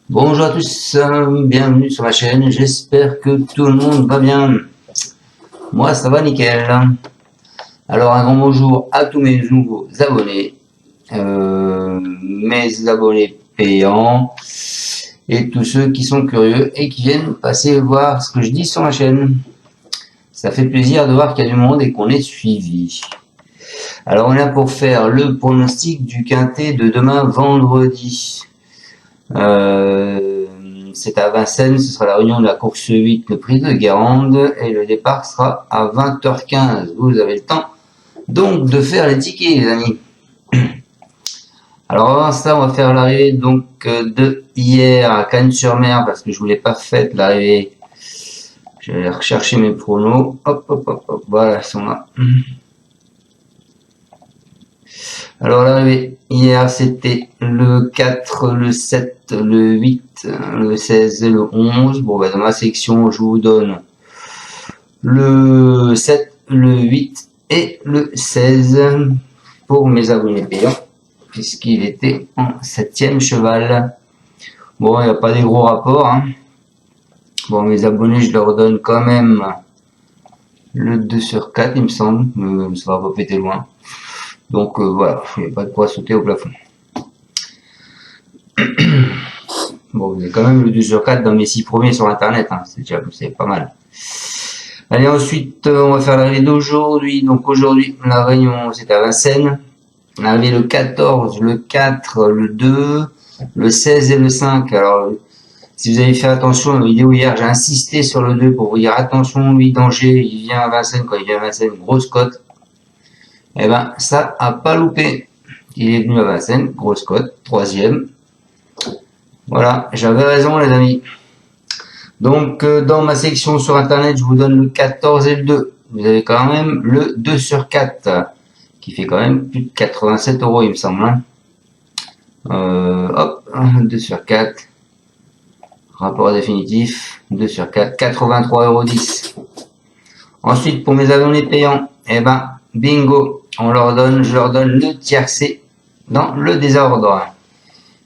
Bonjour à tous, bienvenue sur ma chaîne, j'espère que tout le monde va bien. Moi ça va nickel. Alors un grand bonjour à tous mes nouveaux abonnés, mes abonnés payants et tous ceux qui sont curieux et qui viennent passer voir ce que je dis sur ma chaîne. Ça fait plaisir de voir qu'il y a du monde et qu'on est suivi. Alors on est là pour faire le pronostic du quintet de demain vendredi. C'est à Vincennes, ce sera la réunion de la course 8, le prix de Guérande, et le départ sera à 20h15. Vous avez le temps donc de faire les tickets, les amis. Alors avant ça, on va faire l'arrivée donc de hier à Cannes-sur-Mer, parce que je voulais pas faire l'arrivée. Je vais aller rechercher mes pronos. Hop, hop, hop, hop, voilà, ils sont là. Alors l'arrivée hier c'était le 4, le 7, le 8, le 16 et le 11. Bon dans ma section je vous donne le 7, le 8 et le 16 pour mes abonnés payants puisqu'il était en 7e cheval. Bon il n'y a pas des gros rapports. Hein. Bon mes abonnés je leur donne quand même le 2 sur 4 il me semble, mais ça va pas péter loin. Donc voilà, il n'y a pas de quoi sauter au plafond. Bon, vous avez quand même le 2 sur 4 dans mes 6 premiers sur internet, hein. C'est pas mal. Allez, ensuite, on va faire l'arrivée d'aujourd'hui. Donc aujourd'hui, la réunion, c'est à Vincennes. L'arrivée le 14, le 4, le 2, le 16 et le 5. Alors, si vous avez fait attention à la vidéo hier, j'ai insisté sur le 2 pour vous dire attention, lui, danger, il vient à Vincennes. Quand il vient à Vincennes, grosse cote. Eh ben, ça a pas loupé. Il est venu à Vincennes, grosse cote, 3e. Voilà, j'avais raison les amis. Donc dans ma section sur internet, je vous donne le 14 et le 2. Vous avez quand même le 2 sur 4, qui fait quand même plus de 87 euros il me semble. Hein. Hop, 2 sur 4. Rapport définitif, 2 sur 4, 83,10 €. Ensuite, pour mes abonnés payants, eh ben, bingo, je leur donne le tiercé dans le désordre.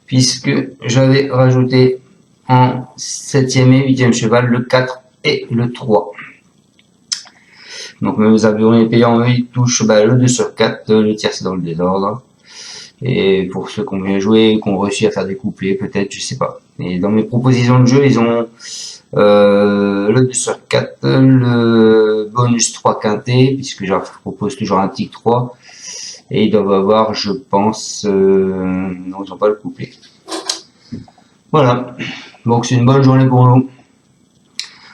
Puisque j'avais rajouté en 7e et 8e cheval le 4 et le 3. Donc mes abonnés payants, eux, ils touchent le 2 sur 4, le tiercé dans le désordre. Et pour ceux qui ont bien joué, qui ont réussi à faire des couplets, peut-être, je sais pas. Et dans mes propositions de jeu, ils ont le 2 sur 4, le bonus 3 quinté, puisque je leur propose toujours un tic 3. Et ils doivent avoir, je pense, non, ils n'ont pas le couplet. Voilà. Donc c'est une bonne journée pour nous.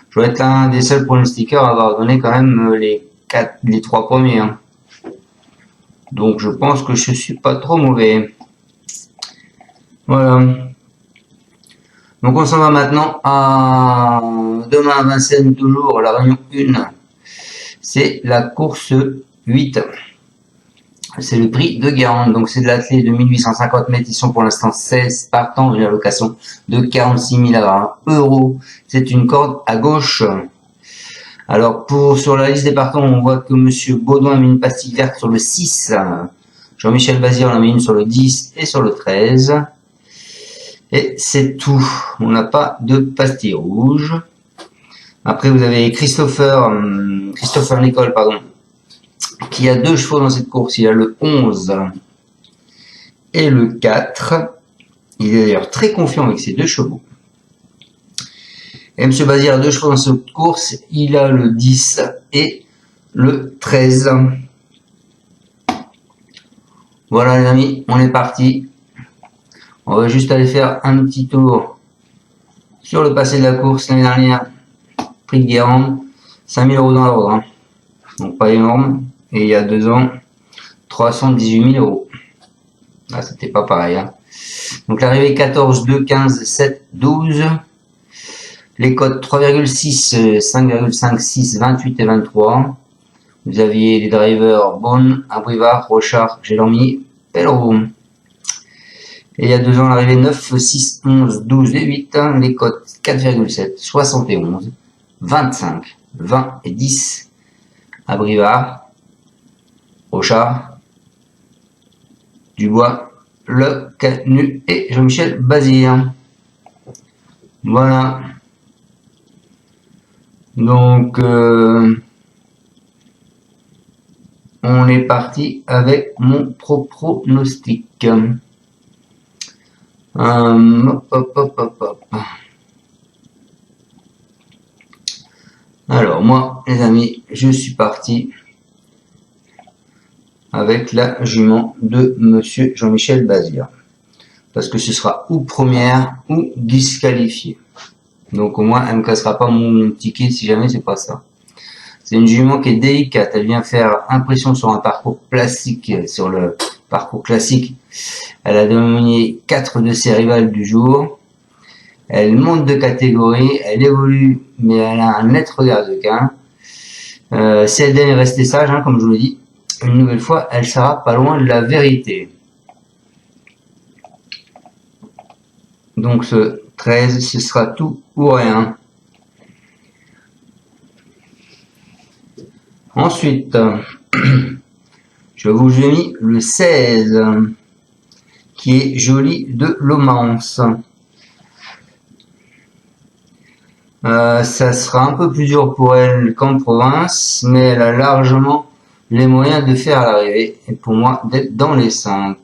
Je dois être l'un des seuls pronostiqueurs à avoir donné quand même les 3 premiers. Hein. Donc je pense que je suis pas trop mauvais. Voilà. Donc on s'en va maintenant à demain à Vincennes, toujours la réunion 1. C'est la course 8. C'est le prix de Guérande, donc c'est de l'athlète de 1850 mètres, ils sont pour l'instant 16 partants, une allocation de 46 000 €. C'est une corde à gauche. Alors sur la liste des partants, on voit que Monsieur Baudouin a mis une pastille verte sur le 6, Jean-Michel Bazir en a mis une sur le 10 et sur le 13. Et c'est tout, on n'a pas de pastille rouge. Après vous avez Christopher Nicole, qui a 2 chevaux dans cette course. Il a le 11 et le 4. Il est d'ailleurs très confiant avec ses 2 chevaux. Et M. Bazir a 2 chevaux dans cette course. Il a le 10 et le 13. Voilà les amis, on est parti. On va juste aller faire un petit tour sur le passé de la course l'année dernière. Prix de Guérande, 5 000 € dans l'ordre. Hein. Donc pas énorme. Et il y a 2 ans, 318 000 €. Là, c'était pas pareil. Hein. Donc l'arrivée 14, 2, 15, 7, 12. Les codes 3,6, 5,5, 6, 28 et 23. Vous aviez les drivers Bonne, Abrivard, Rochard, Gélormi, Pelleroux. Et il y a 2 ans, l'arrivée 9, 6, 11, 12 et 8. Les codes 4,7, 71, 25, 20 et 10. Abrivard, Rochard, Dubois, Le Canu et Jean-Michel Bazir. Voilà. Donc, on est parti avec mon pronostic. Hop. Alors, moi, les amis, je suis parti avec la jument de Monsieur Jean-Michel Bazir. Parce que ce sera ou première ou disqualifiée. Donc au moins, elle me cassera pas mon ticket si jamais c'est pas ça. C'est une jument qui est délicate. Elle vient faire impression sur un parcours classique, sur le parcours classique. Elle a dominé 4 de ses rivales du jour. Elle monte de catégorie, elle évolue, mais elle a un net regard de gain. Si elle est restée sage, comme je vous l'ai dit, une nouvelle fois, elle sera pas loin de la vérité. Donc ce 13, ce sera tout ou rien. Ensuite, je vous ai mis le 16, qui est Joli de Lomance. Ça sera un peu plus dur pour elle qu'en province, mais elle a largement les moyens de faire l'arrivée, et pour moi d'être dans les 5.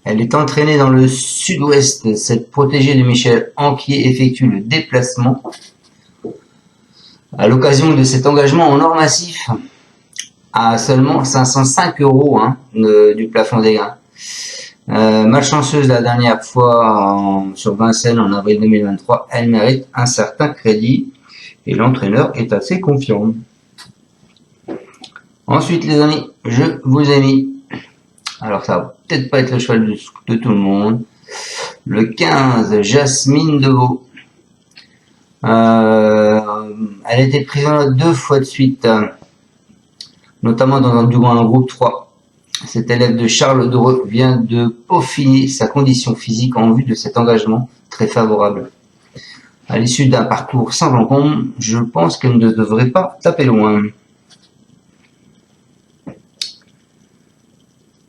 Elle est entraînée dans le sud-ouest. Cette protégée de Michel Anquier effectue le déplacement. À l'occasion de cet engagement en or massif, à seulement 505 € du plafond des gains. Malchanceuse la dernière fois sur Vincennes en avril 2023, elle mérite un certain crédit et l'entraîneur est assez confiant. Ensuite les amis, je vous ai mis, alors ça va peut-être pas être le cheval de tout le monde, le 15, Jasmine de Vaux. Elle était présente 2 fois de suite, notamment dans un groupe 3. Cet élève de Charles Doreux vient de peaufiner sa condition physique en vue de cet engagement très favorable. À l'issue d'un parcours sans encombre, je pense qu'elle ne devrait pas taper loin.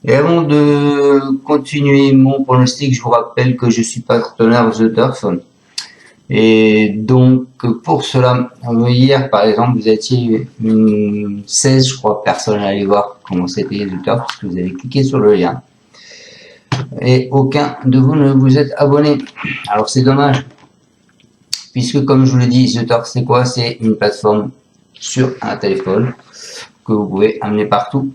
Et avant de continuer mon pronostic, je vous rappelle que je suis partenaire The Turf. Et donc, pour cela, hier, par exemple, vous étiez 16, je crois, personnes à aller voir comment c'était les résultats, parce que vous avez cliqué sur le lien. Et aucun de vous ne vous êtes abonné. Alors, c'est dommage. Puisque, comme je vous l'ai dit, The Turf, c'est quoi? C'est une plateforme sur un téléphone que vous pouvez amener partout.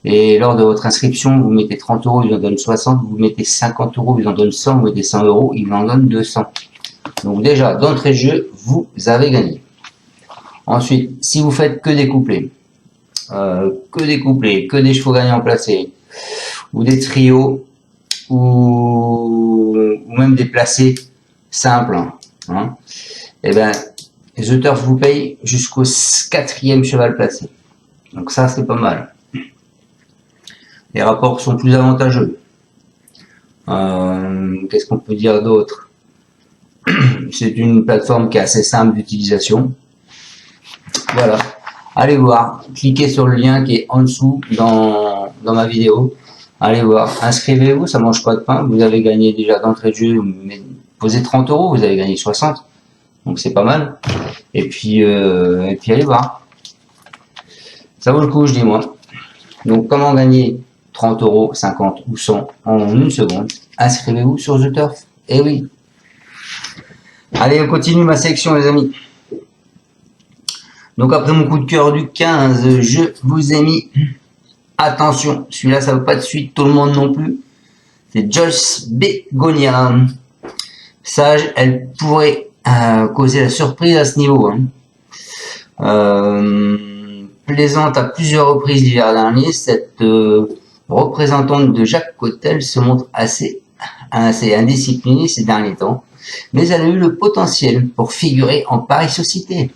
Et lors de votre inscription, vous mettez 30 €, ils en donnent 60. Vous mettez 50 €, ils en donnent 100. Vous mettez 100 €, ils en donnent 200. Donc déjà, d'entrée de jeu, vous avez gagné. Ensuite, si vous faites que des couplets, que des chevaux gagnants placés, ou des trios, ou même des placés simples, et ben, The Turf vous paye jusqu'au 4e cheval placé. Donc ça, c'est pas mal. Les rapports sont plus avantageux. Qu'est-ce qu'on peut dire d'autre? C'est une plateforme qui est assez simple d'utilisation. Voilà. Allez voir. Cliquez sur le lien qui est en dessous dans ma vidéo. Allez voir. Inscrivez-vous, ça mange pas de pain. Vous avez gagné déjà d'entrée de jeu. Posez 30 €, vous avez gagné 60. Donc c'est pas mal. Et puis allez voir. Ça vaut le coup, je dis moi. Donc comment gagner 30 €, 50 ou 100 en une seconde? Inscrivez-vous sur The Turf. Eh oui. Allez, on continue ma sélection, les amis. Donc, après mon coup de cœur du 15, je vous ai mis, attention, celui-là, ça ne veut pas de suite, tout le monde non plus. C'est Joyce Begonia. Sage, elle pourrait causer la surprise à ce niveau. Plaisante à plusieurs reprises l'hiver dernier, cette représentante de Jacques Cottel se montre assez indisciplinée ces derniers temps. Mais elle a eu le potentiel pour figurer en pareille société.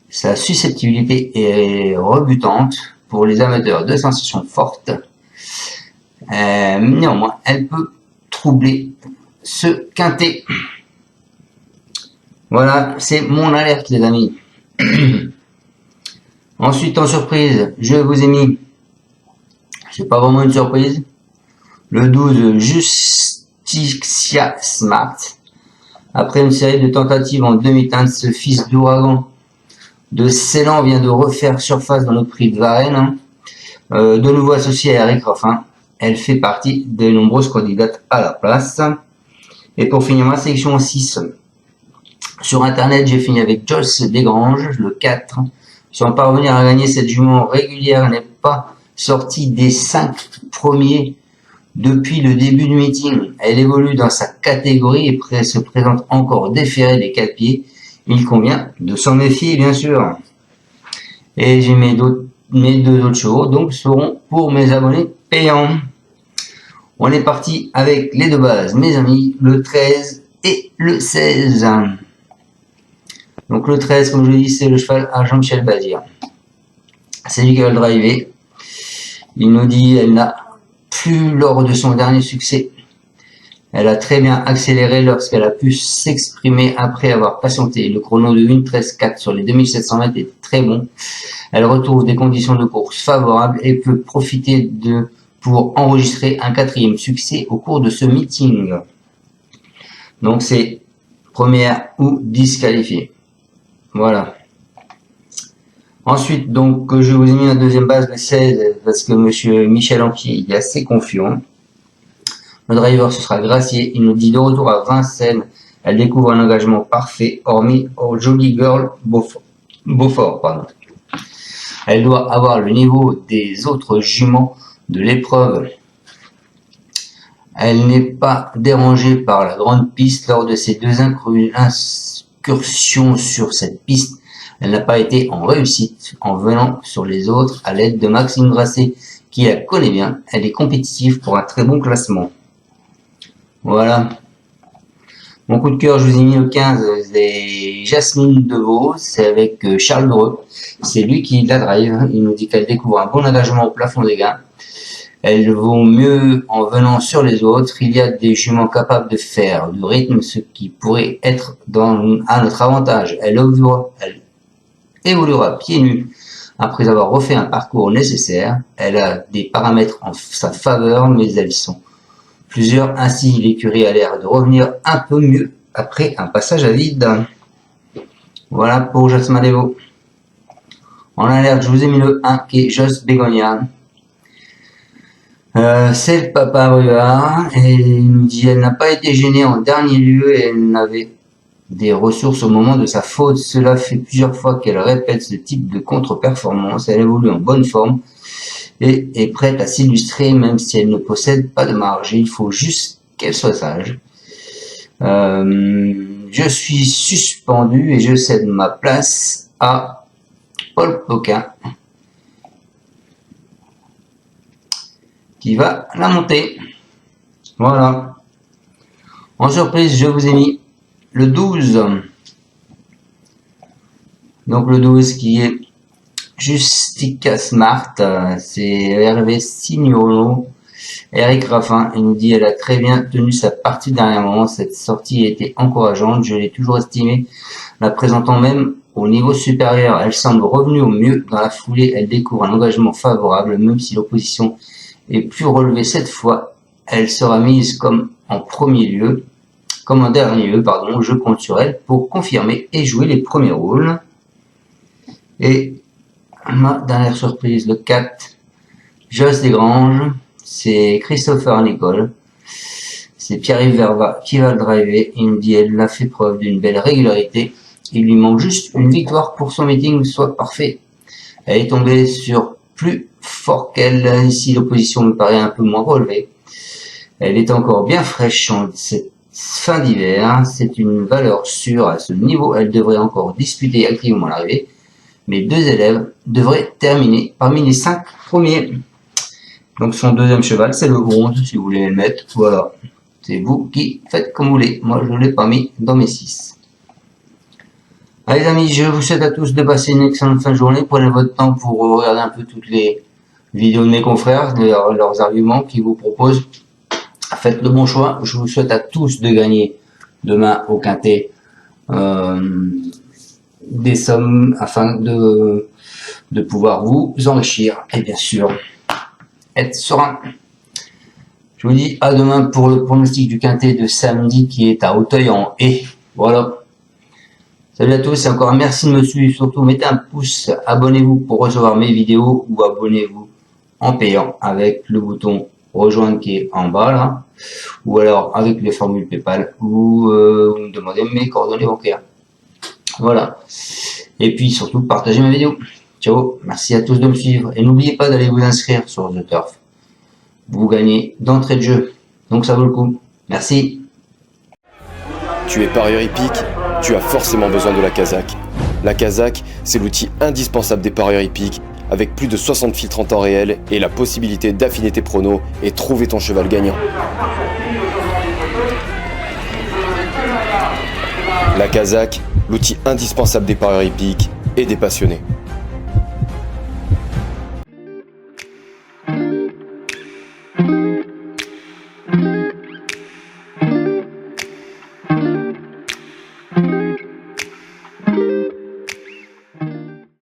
Sa susceptibilité est rebutante pour les amateurs de sensations fortes. Néanmoins, elle peut troubler ce quintet. Voilà, c'est mon alerte, les amis. Ensuite, en surprise, je vous ai mis, c'est pas vraiment une surprise, le 12, Justixia Smart. Après une série de tentatives en demi-teinte, ce fils d'ouragan de Ceylan vient de refaire surface dans le prix de Varennes. De nouveau associée à Eric Raffin, elle fait partie des nombreuses candidates à la place. Et pour finir ma sélection 6, sur internet j'ai fini avec Joyce Desgranges, le 4. Sans parvenir à gagner, cette jument régulière n'est pas sortie des 5 premiers depuis le début du meeting. Elle évolue dans sa catégorie et se présente encore déférée des 4 pieds. Il convient de s'en méfier, bien sûr. Et j'ai mes 2 autres chevaux, donc seront pour mes abonnés payants. On est parti avec les 2 bases, mes amis, le 13 et le 16. Donc le 13, comme je l'ai dit, c'est le cheval à Jean-Michel Bazir. C'est lui qui va le driver. Il nous dit elle n'a plus lors de son dernier succès. Elle a très bien accéléré lorsqu'elle a pu s'exprimer après avoir patienté. Le chrono de 1:13.4 sur les 2700 mètres est très bon. Elle retrouve des conditions de course favorables et peut profiter pour enregistrer un 4e succès au cours de ce meeting. Donc c'est première ou disqualifiée. Voilà. Ensuite, donc, je vous ai mis en 2e base le 16 parce que monsieur Michel Ampier, il est assez confiant. Le driver, ce sera Gracier. Il nous dit de retour à Vincennes. Elle découvre un engagement parfait, hormis au Jolly Girl Beaufort, pardon. Elle doit avoir le niveau des autres juments de l'épreuve. Elle n'est pas dérangée par la grande piste lors de ses 2 incursions sur cette piste. Elle n'a pas été en réussite en venant sur les autres à l'aide de Maxime Grasset, qui la connaît bien. Elle est compétitive pour un très bon classement. Voilà. Mon coup de cœur, je vous ai mis le 15, c'est Jasmine Devaux, c'est avec Charles Dreux. C'est lui qui la drive. Il nous dit qu'elle découvre un bon engagement au plafond des gains. Elle vaut mieux en venant sur les autres. Il y a des juments capables de faire du rythme, ce qui pourrait être à notre avantage. Elle évoluera pieds nus après avoir refait un parcours nécessaire. Elle a des paramètres en sa faveur, mais elles sont plusieurs. Ainsi, l'écurie a l'air de revenir un peu mieux après un passage à vide. Voilà pour Jasmin Devaux. En alerte, je vous ai mis le 1 qui est Joss Bégonia. C'est le papa Bruvard et il nous dit elle n'a pas été gênée en dernier lieu et elle n'avait des ressources au moment de sa faute. Cela fait plusieurs fois qu'elle répète ce type de contre-performance. Elle évolue en bonne forme et est prête à s'illustrer même si elle ne possède pas de marge. Il faut juste qu'elle soit sage. Je suis suspendu et je cède ma place à Paul Poquin qui va la monter. Voilà. En surprise, je vous ai mis le 12. Donc le 12 qui est Justica Smart, c'est Hervé Signolo. Eric Raffin, il nous dit elle a très bien tenu sa partie dernièrement. Cette sortie était encourageante. Je l'ai toujours estimée, la présentant même au niveau supérieur. Elle semble revenue au mieux dans la foulée. Elle découvre un engagement favorable, même si l'opposition est plus relevée cette fois. Elle sera mise comme en dernier lieu, pardon. Je compte sur elle pour confirmer et jouer les premiers rôles. Et ma dernière surprise, le 4, Joss Desgranges, c'est Christopher Nicole. C'est Pierre-Yves Verva qui va le driver. Il me dit elle a fait preuve d'une belle régularité. Il lui manque juste une victoire pour son meeting soit parfait. Elle est tombée sur plus fort qu'elle. Ici, l'opposition me paraît un peu moins relevée. Elle est encore bien fraîche en cette fin d'hiver. C'est une valeur sûre à ce niveau. Elle devrait encore disputer activement l'arrivée. Mes 2 élèves devraient terminer parmi les 5 premiers. Donc son deuxième cheval, c'est le 11, si vous voulez le mettre. Voilà. C'est vous qui faites comme vous voulez. Moi, je ne l'ai pas mis dans mes 6. Allez, amis, je vous souhaite à tous de passer une excellente fin de journée. Prenez votre temps pour regarder un peu toutes les vidéos de mes confrères, leurs arguments qu'ils vous proposent. Faites le bon choix. Je vous souhaite à tous de gagner demain au quintet des sommes afin de pouvoir vous enrichir et bien sûr être serein. Je vous dis à demain pour le pronostic du quintet de samedi qui est à Auteuil en haie. Voilà. Salut à tous et encore merci de me suivre. Surtout mettez un pouce, abonnez-vous pour recevoir mes vidéos ou abonnez-vous en payant avec le bouton rejoindre qui est en bas là, ou alors avec les formules PayPal ou vous me demandez mes coordonnées bancaires. Voilà. Et puis surtout partagez ma vidéo. Ciao, merci à tous de me suivre et n'oubliez pas d'aller vous inscrire sur The Turf. Vous gagnez d'entrée de jeu, donc ça vaut le coup. Merci. Tu es parieur hippique, tu as forcément besoin de la Kazakh. La Kazakh, c'est l'outil indispensable des parieurs hippiques, avec plus de 60 filtres en temps réel et la possibilité d'affiner tes pronos et trouver ton cheval gagnant. La Kazakh, l'outil indispensable des parieurs hippiques et des passionnés.